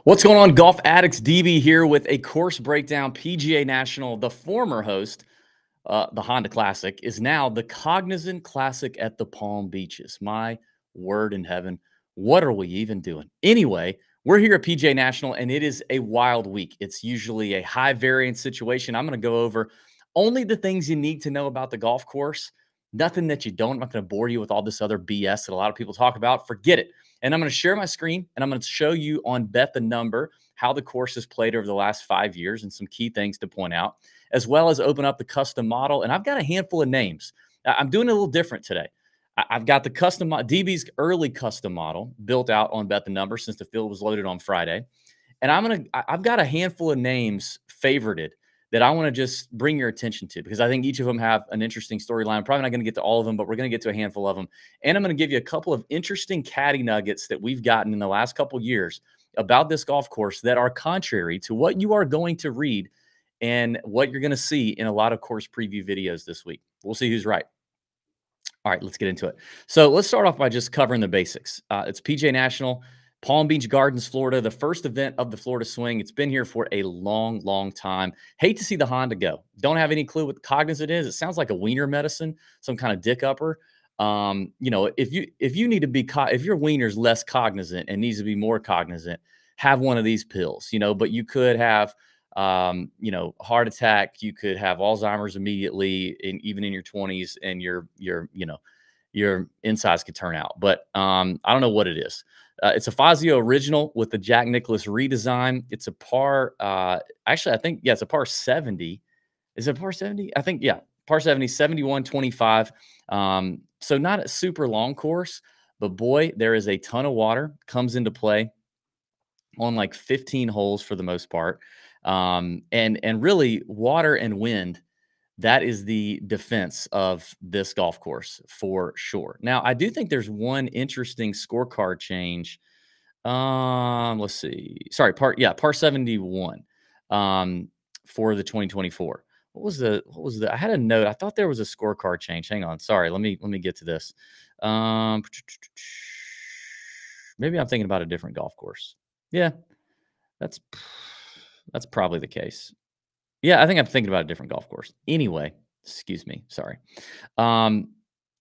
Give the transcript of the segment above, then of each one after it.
What's going on, Golf Addicts? DB here with a course breakdown. PGA National, the former host, the Honda Classic, is now the Cognizant Classic at the Palm Beaches. My word in heaven, what are we even doing? Anyway, we're here at PGA National, and it is a wild week. It's usually a high variance situation. I'm going to go over only the things you need to know about the golf course. Nothing that you don't. I'm not going to bore you with all this other BS that a lot of people talk about. Forget it. And I'm going to share my screen, and I'm going to show you on Bet the Number how the course has played over the last 5 years and some key things to point out, as well as open up the custom model. And I've got a handful of names. I'm doing a little different today. I've got the custom DB's early custom model built out on Bet the Number since the field was loaded on Friday. And I've got a handful of names favorited that I want to just bring your attention to, because I think each of them have an interesting storyline. I'm probably not going to get to all of them, but we're going to get to a handful of them. And I'm going to give you a couple of interesting caddy nuggets that we've gotten in the last couple of years about this golf course that are contrary to what you are going to read and what you're going to see in a lot of course preview videos this week. We'll see who's right. All right, let's get into it. So let's start off by just covering the basics. It's PGA National, Palm Beach Gardens, Florida, the first event of the Florida Swing. It's been here for a long, long time. Hate to see the Honda go. Don't have any clue what Cognizant is. It sounds like a wiener medicine, some kind of dick upper. If you need to be, if your wiener's less cognizant and needs to be more cognizant, have one of these pills. But you could have, heart attack. You could have Alzheimer's immediately, and even in your 20s, and your insides could turn out. But I don't know what it is. It's a Fazio original with the Jack Nicklaus redesign. It's a par. Actually, I think, it's a par 70. Is it par 70? I think, par 70, 71.25. So not a super long course, but boy, there is a ton of water comes into play on like 15 holes for the most part. And really water and wind, that is the defense of this golf course for sure. Now, I do think there's one interesting scorecard change. Let's see. Sorry, par 71 for the 2024. What was the I had a note. I thought there was a scorecard change. Hang on. Sorry. Let me get to this. Maybe I'm thinking about a different golf course. Yeah. That's probably the case. Yeah, I think I'm thinking about a different golf course. Anyway, excuse me. Sorry. No.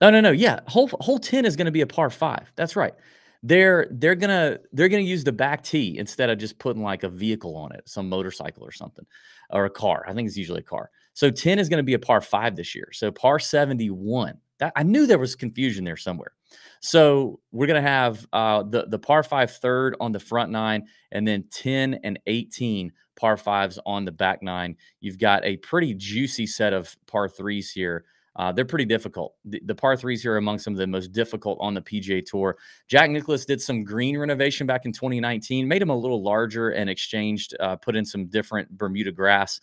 Yeah, hole 10 is going to be a par 5. That's right. They're gonna use the back tee instead of just putting like a vehicle on it, some motorcycle or something, or a car. I think it's usually a car. So 10 is going to be a par 5 this year. So par 71. That I knew there was confusion there somewhere. So we're going to have the par 5 third on the front 9, and then 10 and 18 par 5s on the back 9. You've got a pretty juicy set of par 3s here. They're pretty difficult. The par 3s here are among some of the most difficult on the PGA Tour. Jack Nicklaus did some green renovation back in 2019, made them a little larger, and put in some different Bermuda grass.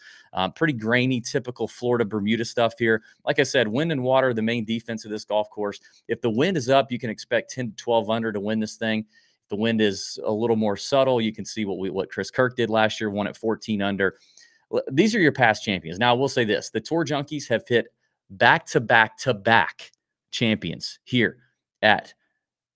Pretty grainy, typical Florida Bermuda stuff here. Like I said, wind and water, the main defense of this golf course. If the wind is up, you can expect 10 to 12 under to win this thing. If the wind is a little more subtle, you can see what Chris Kirk did last year, won at 14 under. These are your past champions. Now, I will say this. The Tour Junkies have hit back-to-back-to-back champions here at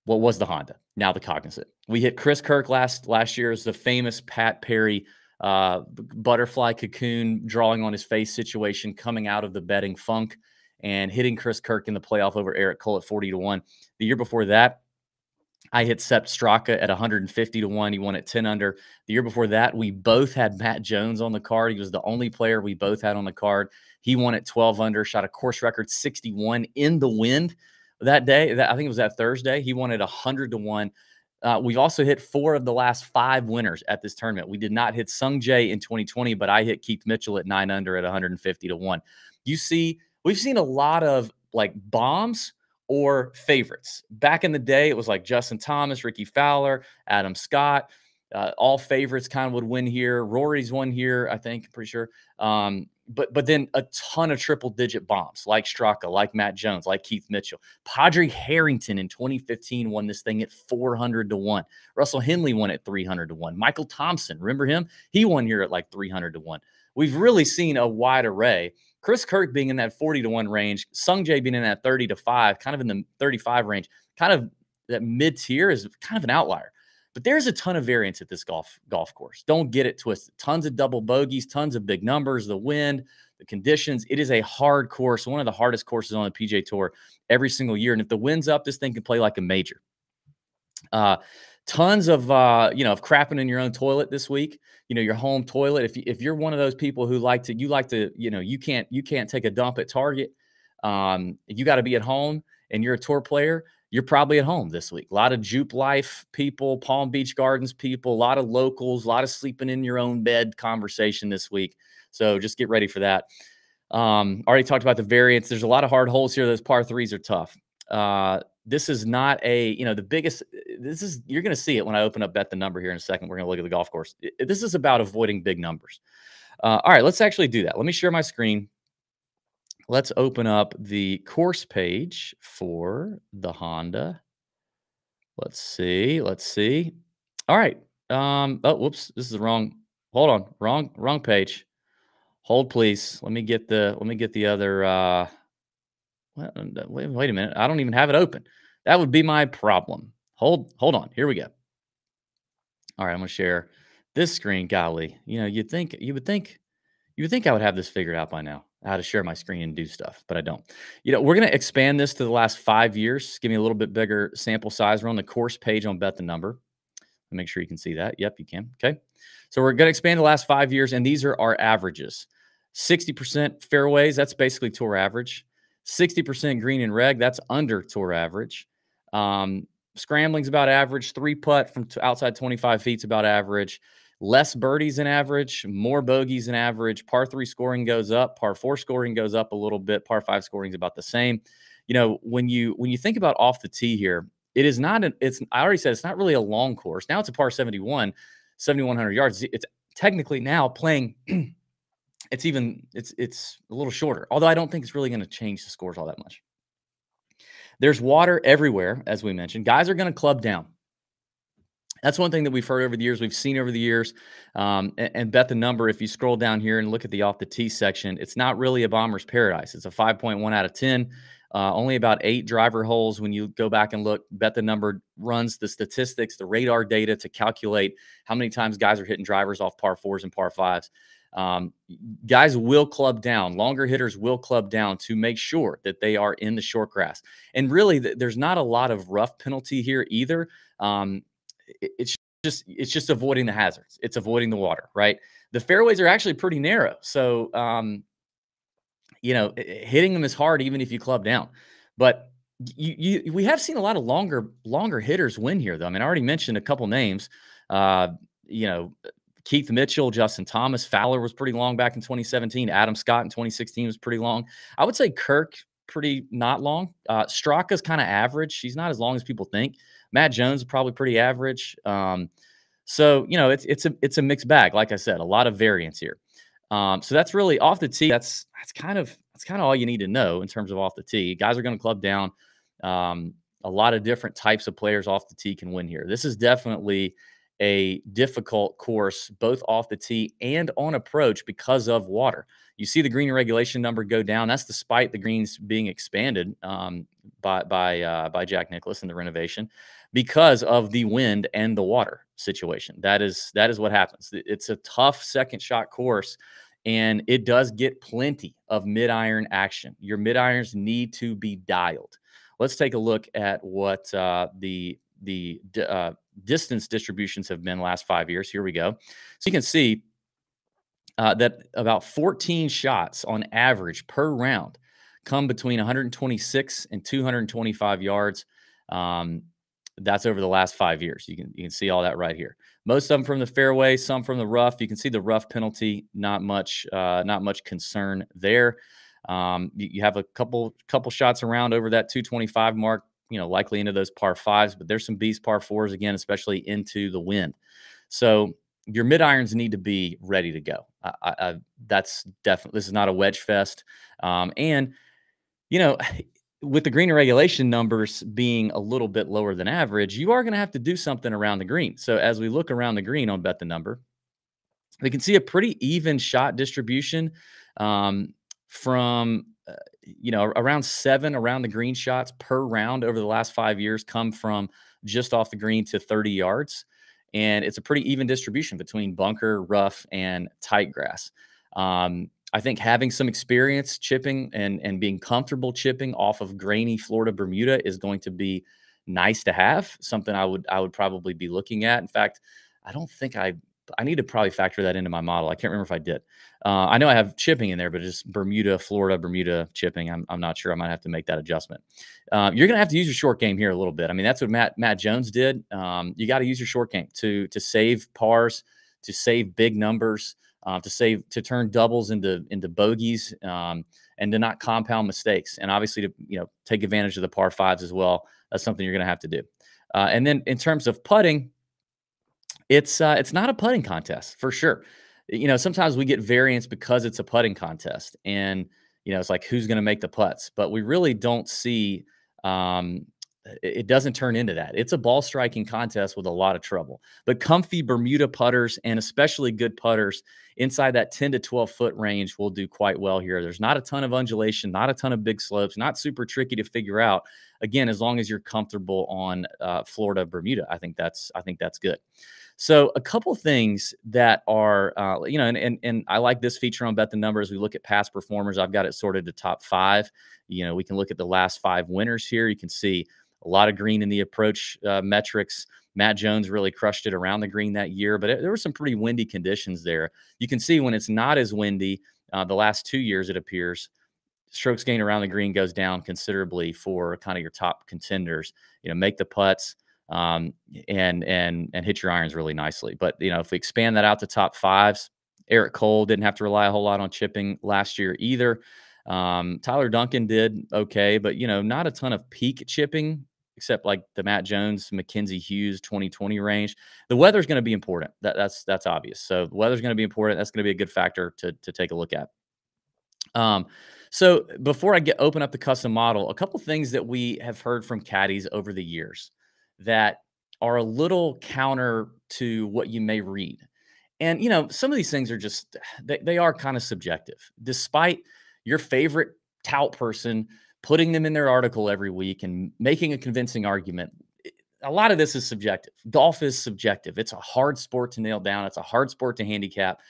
what was the Honda, now the Cognizant. We hit Chris Kirk last year as the famous Pat Perry butterfly cocoon drawing on his face situation coming out of the betting funk and hitting Chris Kirk in the playoff over Eric Cole at 40-1. The year before that, I hit Sepp Straka at 150-1. He won at 10 under. The year before that, we both had Matt Jones on the card. He was the only player we both had on the card. He won at 12 under, shot a course record 61 in the wind that day. I think it was that Thursday. He won at 100-1. We've also hit 4 of the last 5 winners at this tournament. We did not hit Sung Jae in 2020, but I hit Keith Mitchell at 9 under at 150-1. You see, we've seen a lot of like bombs or favorites. Back in the day, it was like Justin Thomas, Ricky Fowler, Adam Scott. All favorites kind of would win here. Rory's won here, I think, pretty sure. But then a ton of triple-digit bombs like Straka, like Matt Jones, like Keith Mitchell. Padre Harrington in 2015 won this thing at 400-1. Russell Henley won at 300-1. Michael Thompson, remember him? He won here at like 300-1. We've really seen a wide array. Chris Kirk being in that 40-1 range, Sung Jae being in that 30-5, kind of in the 35 range, kind of that mid-tier is kind of an outlier. But there's a ton of variance at this golf course. Don't get it twisted. Tons of double bogeys, tons of big numbers, the wind, the conditions. It is a hard course, one of the hardest courses on the PGA Tour every single year. And if the wind's up, this thing can play like a major. Tons of of crapping in your own toilet this week. Your home toilet. If you're one of those people who like to you can't take a dump at Target. You got to be at home, and you're a tour player. You're probably at home this week. A lot of Jupe Life people, Palm Beach Gardens people, a lot of locals, a lot of sleeping in your own bed conversation this week. So just get ready for that. Already talked about the variance. There's a lot of hard holes here. Those par threes are tough. This is not the biggest. You're going to see it when I open up Bet the Number here in a second. We're going to look at the golf course. This is about avoiding big numbers. All right, let's actually do that. Let me share my screen. Let's open up the course page for the Honda. Let's see. All right. Oh, whoops. This is the wrong. Hold on. Wrong page. Hold, please. Let me get the other. Wait a minute. I don't even have it open. That would be my problem. Hold on. Here we go. All right, I'm gonna share this screen. Golly, you would think I would have this figured out by now, how to share my screen and do stuff, but I don't. We're gonna expand this to the last 5 years. Give me a little bit bigger sample size. We're on the course page on Bet the Number. Make sure you can see that. Yep, you can. Okay. So we're going to expand the last 5 years, and these are our averages. 60% fairways, that's basically tour average. 60% green and reg, that's under tour average. Scrambling's about average. 3-putt from outside 25 feet's about average. Less birdies than average, more bogeys than average. Par 3 scoring goes up. Par 4 scoring goes up a little bit. Par 5 scoring is about the same. When you think about off the tee here, it is not. I already said it's not really a long course. Now it's a par 71, 7,100 yards. It's technically now playing. It's a little shorter. Although I don't think it's really going to change the scores all that much. There's water everywhere, as we mentioned. Guys are going to club down. That's one thing that we've heard over the years. We've seen over the years, and Bet the Number. If you scroll down here and look at the off the tee section, it's not really a bomber's paradise. It's a 5.1 out of 10. Only about 8 driver holes. When you go back and look, Bet the Number runs the statistics, the radar data to calculate how many times guys are hitting drivers off par 4s and par 5s. Guys will club down. Longer hitters will club down to make sure that they are in the short grass. And really, there's not a lot of rough penalty here either. It's just avoiding the hazards. It's avoiding the water, right? The fairways are actually pretty narrow. So, hitting them is hard even if you club down. But we have seen a lot of longer hitters win here, though. I mean, I already mentioned a couple names. Keith Mitchell, Justin Thomas, Fowler was pretty long back in 2017. Adam Scott in 2016 was pretty long. I would say Kirk, pretty not long. Straka's kind of average. She's not as long as people think. Matt Jones is probably pretty average. So it's a mixed bag. Like I said, a lot of variance here. So that's really off the tee. That's kind of all you need to know in terms of off the tee. Guys are going to club down. A lot of different types of players off the tee can win here. This is definitely a difficult course, both off the tee and on approach because of water. You see the green regulation number go down. That's despite the greens being expanded by Jack Nicklaus in the renovation because of the wind and the water situation. That is what happens. It's a tough second shot course, and it does get plenty of mid-iron action. Your mid-irons need to be dialed. Let's take a look at what the distance distributions have been last 5 years. Here we go. So you can see that about 14 shots on average per round come between 126 and 225 yards. That's over the last 5 years. You can see all that right here. Most of them from the fairway, some from the rough. You can see the rough penalty. Not much concern there. You have a couple shots around over that 225 mark. Likely into those par 5s, but there's some beast par 4s again, especially into the wind. So your mid irons need to be ready to go. That's definitely, this is not a wedge fest. And with the green regulation numbers being a little bit lower than average, you are going to have to do something around the green. So as we look around the green on Bet the Number, we can see a pretty even shot distribution from around 7 around the green shots per round over the last 5 years come from just off the green to 30 yards. and it's a pretty even distribution between bunker, rough, and tight grass. I think having some experience chipping and being comfortable chipping off of grainy Florida Bermuda is going to be nice to have. Something I would probably be looking at. In fact, I don't think I need to probably factor that into my model. I can't remember if I did. I know I have chipping in there, but just Bermuda, Florida, Bermuda chipping. I'm not sure. I might have to make that adjustment. You're going to have to use your short game here a little bit. I mean, that's what Matt Jones did. You got to use your short game to save pars, to save big numbers, to turn doubles into bogeys, and to not compound mistakes, and obviously to take advantage of the par fives as well. That's something you're going to have to do. And then in terms of putting, it's not a putting contest for sure. Sometimes we get variance because it's a putting contest, and it's like who's going to make the putts, but we really don't see. It doesn't turn into that. It's a ball striking contest with a lot of trouble. But comfy Bermuda putters, and especially good putters inside that 10 to 12-foot range, will do quite well here. There's not a ton of undulation, not a ton of big slopes, not super tricky to figure out. Again, as long as you're comfortable on Florida Bermuda, I think that's good. So a couple things that are, and I like this feature on Bet the Number as we look at past performers. I've got it sorted to top five. We can look at the last five winners here. You can see a lot of green in the approach metrics. Matt Jones really crushed it around the green that year, but there were some pretty windy conditions there. You can see when it's not as windy, the last 2 years, it appears, strokes gained around the green goes down considerably for kind of your top contenders. Make the putts, and hit your irons really nicely. But if we expand that out to top fives, Eric Cole didn't have to rely a whole lot on chipping last year either. Tyler Duncan did okay, but not a ton of peak chipping, except like the Matt Jones, Mackenzie Hughes 2020 range. The weather's going to be important. That's obvious. So the weather's going to be important. That's going to be a good factor to take a look at. So before I open up the custom model, a couple things that we have heard from caddies over the years that are a little counter to what you may read. And, some of these things are just, they are kind of subjective. Despite your favorite tout person putting them in their article every week and making a convincing argument, a lot of this is subjective. Golf is subjective. It's a hard sport to nail down. It's a hard sport to handicap.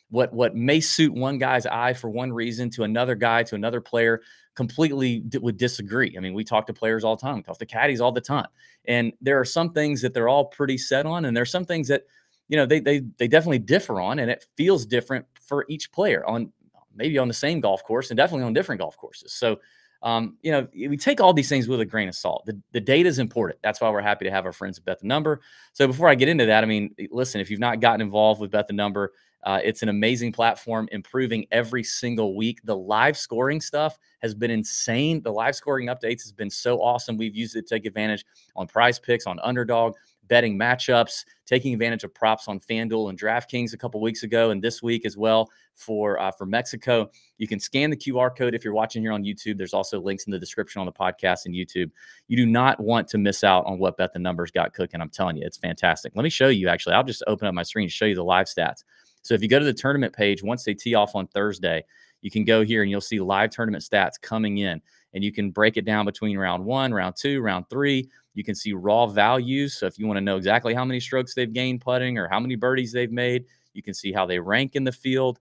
What may suit one guy's eye for one reason to another guy, to another player, completely would disagree. I mean, we talk to players all the time, we talk to caddies all the time. And there are some things that they're all pretty set on, and there's some things that, they definitely differ on, and it feels different for each player on maybe on the same golf course and definitely on different golf courses. So, we take all these things with a grain of salt. The data is important. That's why we're happy to have our friends at Bet the Number. So before I get into that, I mean, listen, if you've not gotten involved with Bet the Number, it's an amazing platform, improving every single week. The live scoring stuff has been insane. The live scoring updates has been so awesome. We've used it to take advantage on Prize Picks, on Underdog, betting matchups, taking advantage of props on FanDuel and DraftKings a couple weeks ago, and this week as well for Mexico. You can scan the QR code if you're watching here on YouTube. There's also links in the description on the podcast and YouTube. You do not want to miss out on what Bet the Number's got cooking. I'm telling you, it's fantastic. Let me show you, actually. I'll just open up my screen to show you the live stats. So if you go to the tournament page, once they tee off on Thursday, you can go here and you'll see live tournament stats coming in, and you can break it down between round 1, round 2, round 3. You can see raw values. So if you want to know exactly how many strokes they've gained putting or how many birdies they've made, you can see how they rank in the field.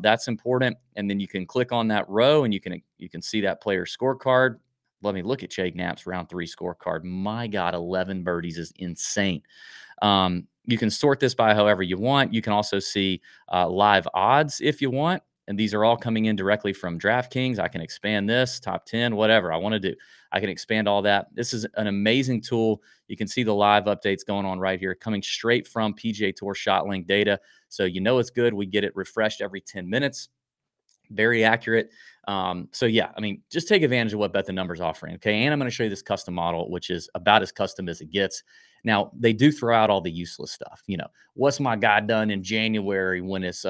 That's important. And then you can click on that row and you can see that player scorecard. Let me look at Jake Knapp's round 3 scorecard. My God, 11 birdies is insane. You can sort this by however you want. You can also see live odds if you want. And these are all coming in directly from DraftKings. I can expand this, top 10, whatever I want to do. I can expand all that. This is an amazing tool. You can see the live updates going on right here, coming straight from PGA Tour ShotLink data. So it's good. We get it refreshed every 10 minutes. Very accurate. So yeah, I mean, just take advantage of what Bet the Number's offering. Okay. And I'm going to show you this custom model, which is about as custom as it gets. Now, they do throw out all the useless stuff. What's my guy done in January when it's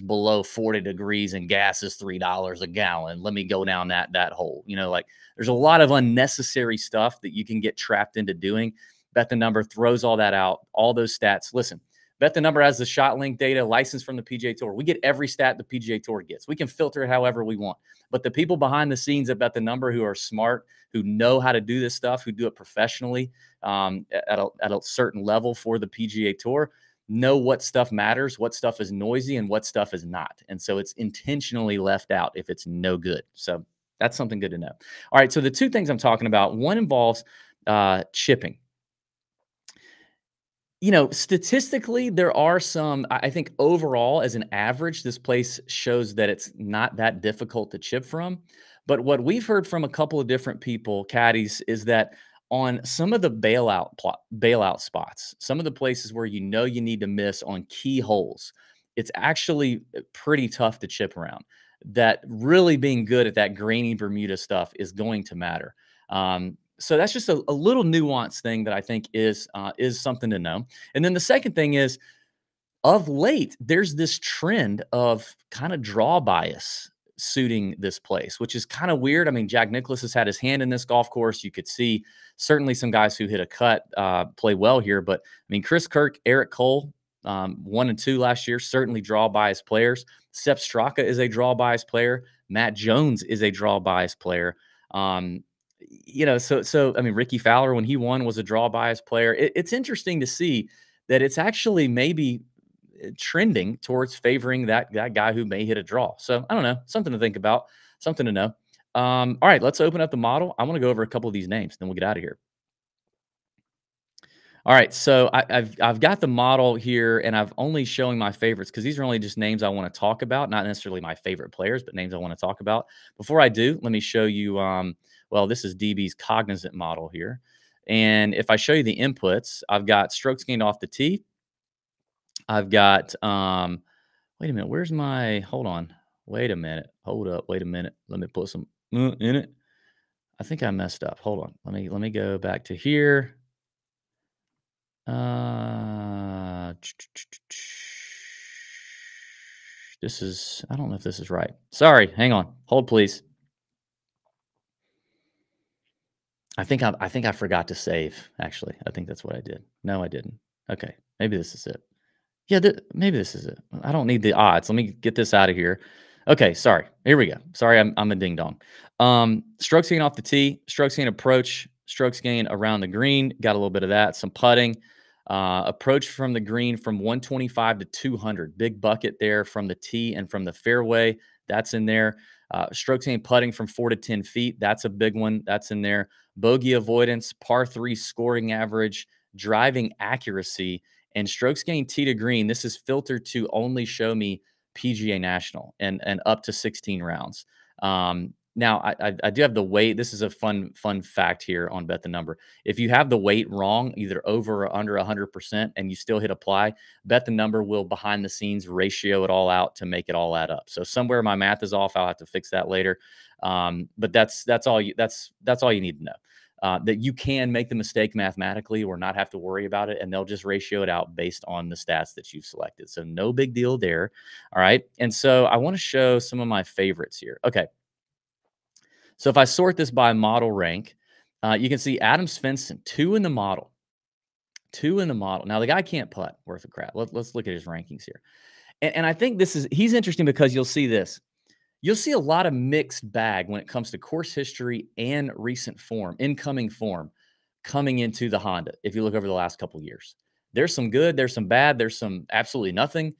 below 40 degrees and gas is $3 a gallon? Let me go down that hole. Like there's a lot of unnecessary stuff that you can get trapped into doing. Bet the Number throws all that out, all those stats. Listen, Bet the Number has the shot link data, license from the PGA Tour. We get every stat the PGA Tour gets. We can filter it however we want. But the people behind the scenes at Bet the Number who are smart, who know how to do this stuff, who do it professionally at a certain level for the PGA Tour, know what stuff matters, what stuff is noisy, and what stuff is not. And so it's intentionally left out if it's no good. So that's something good to know. All right. So the two things I'm talking about, one involves chipping. Statistically, there are some, I think overall, as an average, this place shows that it's not that difficult to chip from. But what we've heard from a couple of different people, caddies, is that on some of the bailout spots, some of the places where you need to miss on key holes, it's actually pretty tough to chip around. That really being good at that grainy Bermuda stuff is going to matter. So that's just a little nuanced thing that I think is something to know. And then the second thing is, of late, there's this trend of kind of draw bias suiting this place, which is kind of weird. I mean, Jack Nicklaus has had his hand in this golf course. You could see certainly some guys who hit a cut play well here. But I mean, Chris Kirk, Eric Cole, 1 and 2 last year, certainly draw bias players. Sepp Straka is a draw bias player. Matt Jones is a draw bias player. So I mean, Ricky Fowler, when he won, was a draw bias player. It's interesting to see that it's actually maybe trending towards favoring that guy who may hit a draw. So I don't know, something to think about, something to know. All right, let's open up the model. I want to go over a couple of these names, then we'll get out of here. All right, so I've got the model here, and I've only showing my favorites because these are only just names I want to talk about, not necessarily my favorite players, but names I want to talk about. Before I do, let me show you. Well, this is DB's Cognizant model here, and if I show you the inputs, I've got strokes gained off the tee. I've got. Wait a minute, where's my? Hold on. Wait a minute. Hold up. Wait a minute. Let me put some in it. I think I messed up. Hold on. Let me go back to here. This is, I don't know if this is right. Sorry, hang on. Hold, please. I think I forgot to save, actually. I think that's what I did. No, I didn't. Okay, maybe this is it. Yeah, maybe this is it. I don't need the odds. Let me get this out of here. Okay, sorry. Here we go. Sorry, I'm a ding dong. Strokes gain off the tee, strokes gain approach, strokes gain around the green. Got a little bit of that. Some putting. Approach from the green from 125 to 200. Big bucket there from the tee and from the fairway. That's in there. Strokes gain putting from 4 to 10 feet. That's a big one. That's in there. Bogey avoidance, par 3 scoring average, driving accuracy, and strokes gained tee to green. This is filtered to only show me PGA National and up to 16 rounds. Now I do have the weight. This is a fun fact here on Bet the Number. If you have the weight wrong, either over or under 100%, and you still hit apply, Bet the Number will behind the scenes ratio it all out to make it all add up. So somewhere my math is off. I'll have to fix that later. But that's all you need to know. That you can make the mistake mathematically or not have to worry about it, and they'll just ratio it out based on the stats that you've selected. So no big deal there. All right. And so I want to show some of my favorites here. Okay. So if I sort this by model rank, you can see Adam Svensson, 2 in the model. 2 in the model. Now, the guy can't putt worth of crap. Let's look at his rankings here. And I think he's interesting because you'll see this. You'll see a lot of mixed bag when it comes to course history and recent form, incoming form, coming into the Honda. If you look over the last couple of years, there's some good, there's some bad, there's some absolutely nothing.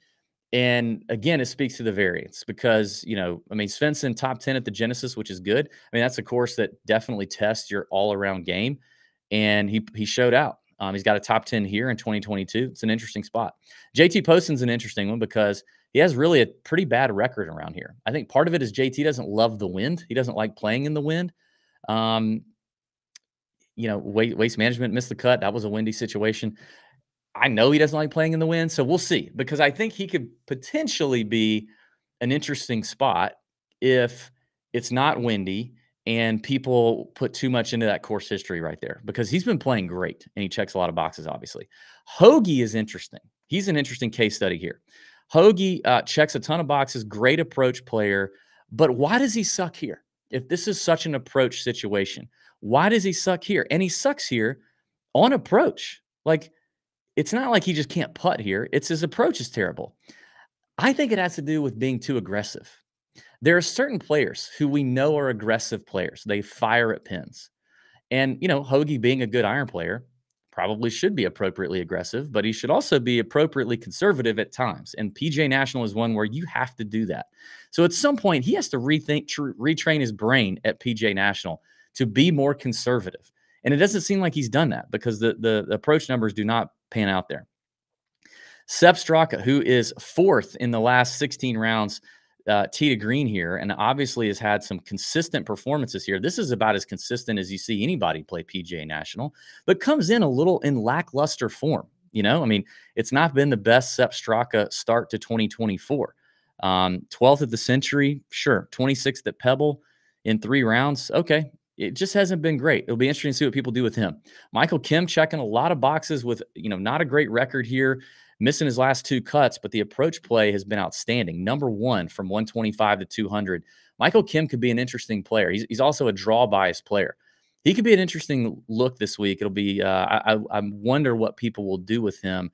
And again, it speaks to the variance because, I mean, Svensson top 10 at the Genesis, which is good. I mean, that's a course that definitely tests your all around game. And he showed out. He's got a top 10 here in 2022. It's an interesting spot. JT Poston's an interesting one because he has really a pretty bad record around here. I think part of it is JT doesn't love the wind. He doesn't like playing in the wind. Waste Management missed the cut. That was a windy situation. I know he doesn't like playing in the wind, so we'll see, because I think he could potentially be an interesting spot if it's not windy and people put too much into that course history right there, because he's been playing great and he checks a lot of boxes, obviously. Hoagie is interesting. He's an interesting case study here. Hoagie checks a ton of boxes, great approach player, but why does he suck here? If this is such an approach situation, why does he suck here? And he sucks here on approach. Like, It's not like he just can't putt here. It's his approach is terrible. I think it has to do with being too aggressive. There are certain players who we know are aggressive players. They fire at pins. And, Hoagie being a good iron player probably should be appropriately aggressive, but he should also be appropriately conservative at times. And PGA National is one where you have to do that. So at some point, he has to retrain his brain at PGA National to be more conservative. And it doesn't seem like he's done that because the approach numbers do not pan out there. Sepp Straka, who is fourth in the last 16 rounds, tee to green here, and obviously has had some consistent performances here. This is about as consistent as you see anybody play PGA National, but comes in a little in lackluster form. I mean, it's not been the best Sepp Straka start to 2024. 12th at the Century, sure. 26th at Pebble in 3 rounds. Okay. It just hasn't been great. It'll be interesting to see what people do with him. Michael Kim checking a lot of boxes with, not a great record here, missing his last 2 cuts, but the approach play has been outstanding. Number 1 from 125 to 200. Michael Kim could be an interesting player. He's also a draw bias player. He could be an interesting look this week. It'll be, I wonder what people will do with him,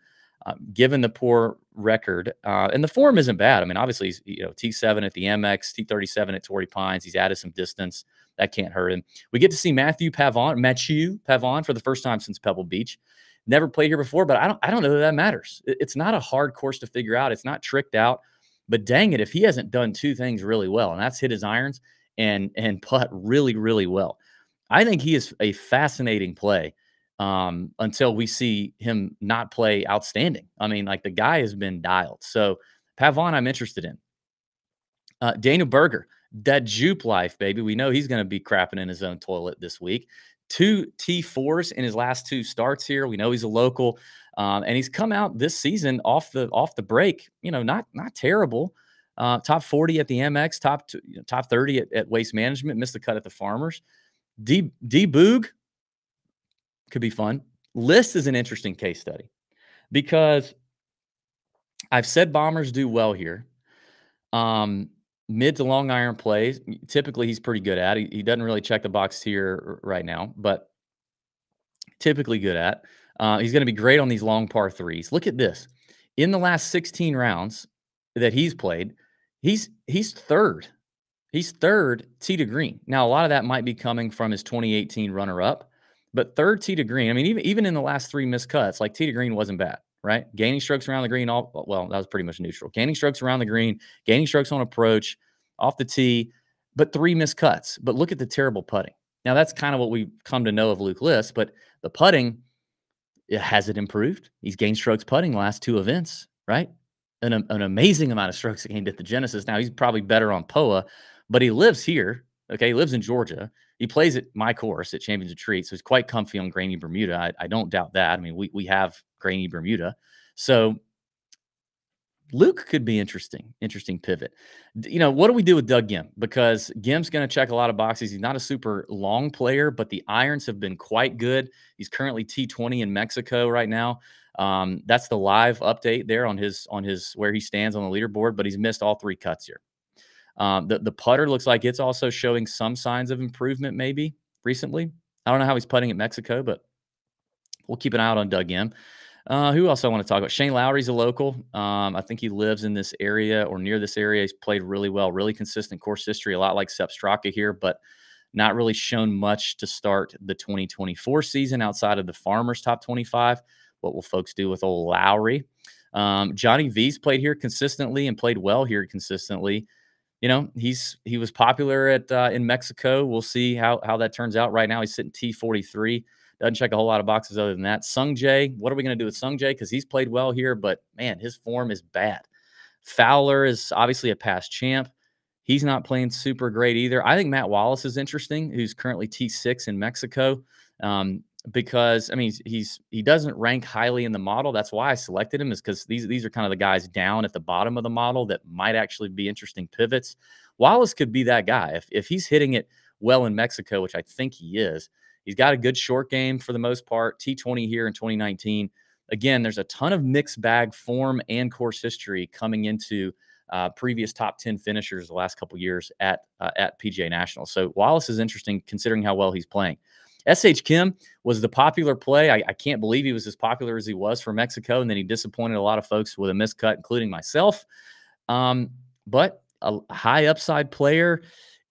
given the poor record. And the form isn't bad. I mean, obviously, he's, T7 at the MX, T37 at Torrey Pines. He's added some distance. That can't hurt him. We get to see Matthew Pavon for the first time since Pebble Beach. Never played here before, but I don't know that matters. It's not a hard course to figure out. It's not tricked out. But dang it, if he hasn't done 2 things really well, and that's hit his irons and putt really, really well. I think he is a fascinating play until we see him not play outstanding. I mean, like the guy has been dialed. So Pavon, I'm interested in. Daniel Berger, that Jupe life, baby. We know he's going to be crapping in his own toilet this week. 2 T4s in his last 2 starts here. We know he's a local, and he's come out this season off the break. Not terrible. Top 40 at the MX, top 30 at Waste Management. Missed the cut at the Farmers. D Boog could be fun. List is an interesting case study because I've said bombers do well here. Mid to long iron plays, typically he's pretty good at. He doesn't really check the box here right now, but typically good at. He's going to be great on these long par 3s. Look at this. In the last 16 rounds that he's played, he's third. He's third tee to green. Now, a lot of that might be coming from his 2018 runner-up, but third tee to green. I mean, even in the last 3 missed cuts, like tee to green wasn't bad, right? Gaining strokes around the green, that was pretty much neutral. Gaining strokes around the green, gaining strokes on approach, off the tee, but 3 missed cuts. But look at the terrible putting. Now, that's kind of what we've come to know of Luke List, but the putting, has it improved? He's gained strokes putting the last 2 events, right? An amazing amount of strokes gained at the Genesis. Now, he's probably better on POA, but he lives here. Okay, he lives in Georgia. He plays at my course at Champions Retreat, so he's quite comfy on grainy Bermuda. I don't doubt that. I mean, we have grainy Bermuda. So Luke could be interesting pivot. What do we do with Doug Gim? Because Gim's going to check a lot of boxes. He's not a super long player, but the irons have been quite good. He's currently T20 in Mexico right now. That's the live update there on his where he stands on the leaderboard, but he's missed all 3 cuts here. The putter looks like it's also showing some signs of improvement maybe recently. I don't know how he's putting at Mexico, but we'll keep an eye out on Doug Gim. Who else I want to talk about? Shane Lowry's a local. I think he lives in this area or near this area. He's played really well, really consistent course history, a lot like Sepp Straka here, but not really shown much to start the 2024 season outside of the Farmers top 25. What will folks do with old Lowry? Johnny V's played here consistently and played well here consistently. He was popular in Mexico. We'll see how that turns out. Right now, he's sitting T43. Doesn't check a whole lot of boxes other than that. Sung Jae, what are we going to do with Sung Jae? Because he's played well here, but man, his form is bad. Fowler is obviously a past champ. He's not playing super great either. I think Matt Wallace is interesting, who's currently T6 in Mexico. Because I mean he doesn't rank highly in the model. That's why I selected him, is because these are kind of the guys down at the bottom of the model that might actually be interesting pivots. Wallace could be that guy if he's hitting it well in Mexico, which I think he is. He's got a good short game for the most part. T20 here in 2019. Again, there's a ton of mixed bag form and course history coming into previous top 10 finishers the last couple years at PGA National. So Wallace is interesting considering how well he's playing. S.H. Kim was the popular play. I can't believe he was as popular as he was for Mexico, and then he disappointed a lot of folks with a miscut, including myself. But a high upside player.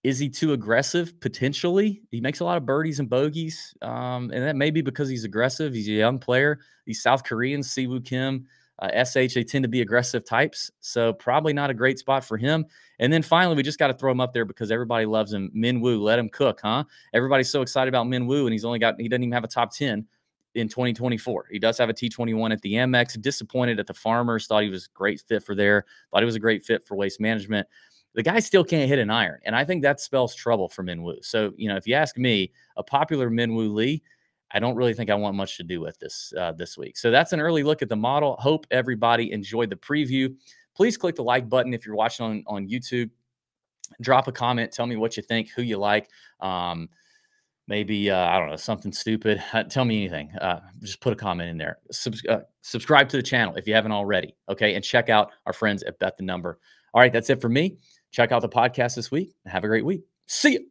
Is he too aggressive? Potentially. He makes a lot of birdies and bogeys, and that may be because he's aggressive. He's a young player. These South Koreans, Siwoo Kim, SH, they tend to be aggressive types, so probably not a great spot for him. And then finally, we just got to throw him up there because everybody loves him. Min Woo, let him cook, huh? Everybody's so excited about Min Woo, and he doesn't even have a top 10 in 2024. He does have a T21 at the Amex. Disappointed at the Farmers. Thought he was a great fit for there. Thought he was a great fit for Waste Management. The guy still can't hit an iron, and I think that spells trouble for Min Woo. So, if you ask me, a popular Min Woo Lee, I don't really think I want much to do with this week. So that's an early look at the model. Hope everybody enjoyed the preview. Please click the like button if you're watching on YouTube. Drop a comment. Tell me what you think, who you like. Maybe, I don't know, something stupid. Tell me anything. Just put a comment in there. Subscribe to the channel if you haven't already. Okay. And check out our friends at Bet the Number. All right. That's it for me. Check out the podcast this week and have a great week. See you.